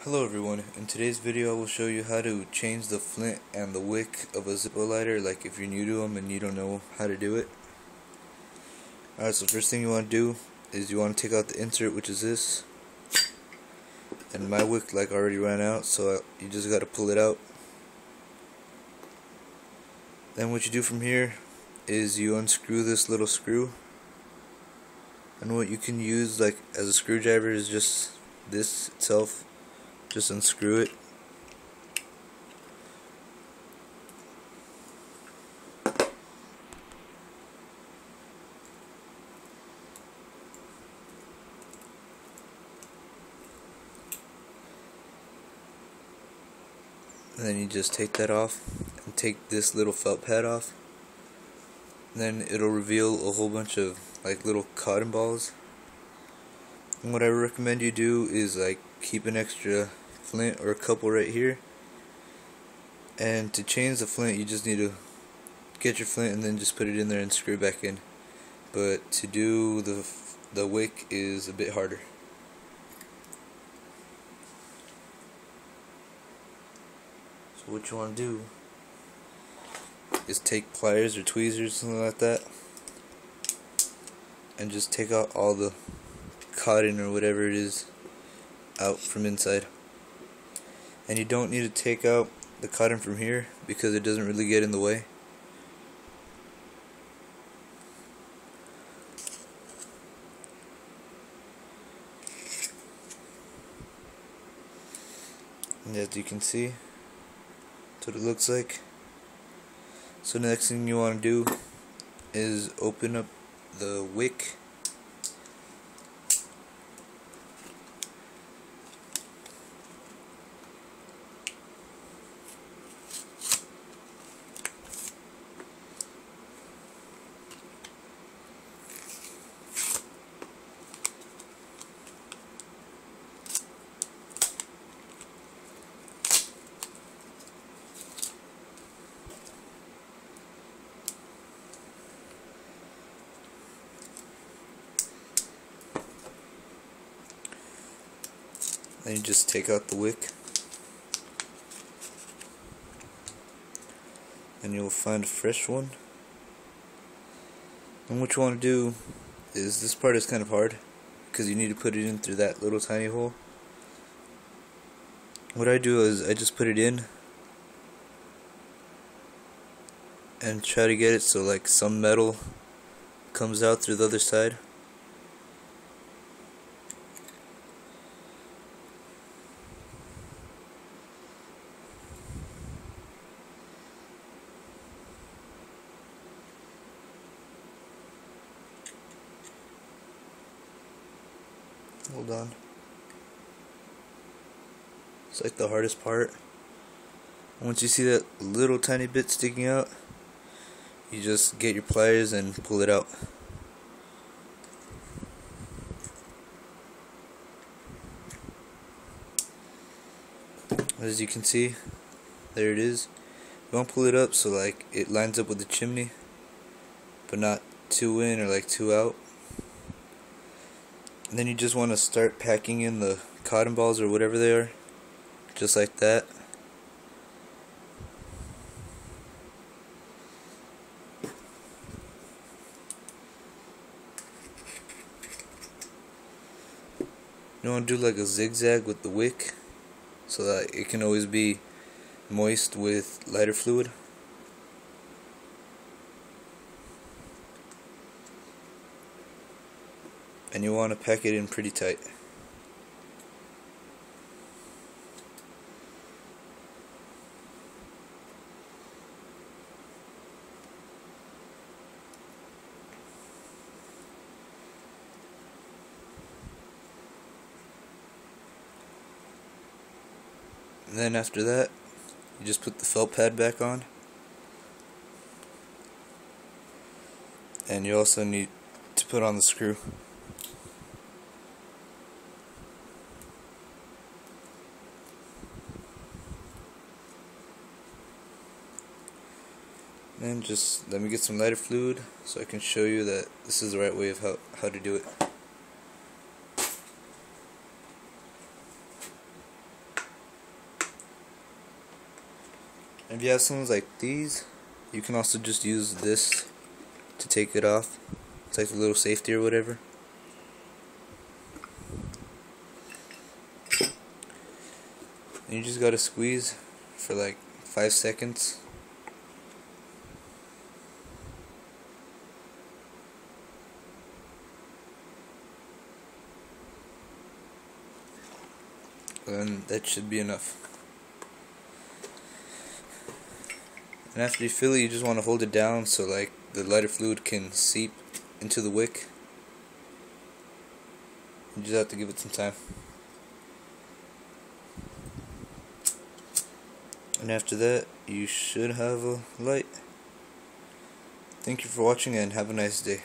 Hello everyone, in today's video I will show you how to change the flint and the wick of a Zippo lighter, like if you're new to them and you don't know how to do it. Alright, so first thing you want to do is you want to take out the insert, which is this. And my wick already ran out, so you just got to pull it out. Then what you do from here is you unscrew this little screw. And what you can use as a screwdriver is just this itself. Just unscrew it. And then you just take that off and take this little felt pad off. And then it'll reveal a whole bunch of little cotton balls. And what I recommend you do is keep an extra flint or a couple right here. And to change the flint, you just need to get your flint and then just put it in there and screw it back in. But to do the wick is a bit harder. So what you want to do is take pliers or tweezers, something like that, and just take out all the cotton or whatever it is out from inside. And you don't need to take out the cotton from here because it doesn't really get in the way. And as you can see, that's what it looks like. So the next thing you want to do is open up the wick. Then you just take out the wick, and you'll find a fresh one. And what you want to do is, this part is kind of hard because you need to put it in through that little tiny hole. What I do is I just put it in and try to get it so some metal comes out through the other side. Hold on. It's the hardest part. Once you see that little tiny bit sticking out, you just get your pliers and pull it out. As you can see, there it is. You want to pull it up so it lines up with the chimney, but not too in or too out. And then you just want to start packing in the cotton balls or whatever they are, just like that. You want to do a zigzag with the wick so that it can always be moist with lighter fluid. And you want to pack it in pretty tight. And then after that, you just put the felt pad back on. And you also need to put on the screw. And just let me get some lighter fluid so I can show you that this is the right way of how to do it. If you have some like these, you can also just use this to take it off. It's like a little safety or whatever. And you just gotta squeeze for like 5 seconds. And that should be enough. And after you fill it, you just want to hold it down so like the lighter fluid can seep into the wick. You just have to give it some time. And after that, you should have a light. Thank you for watching and have a nice day.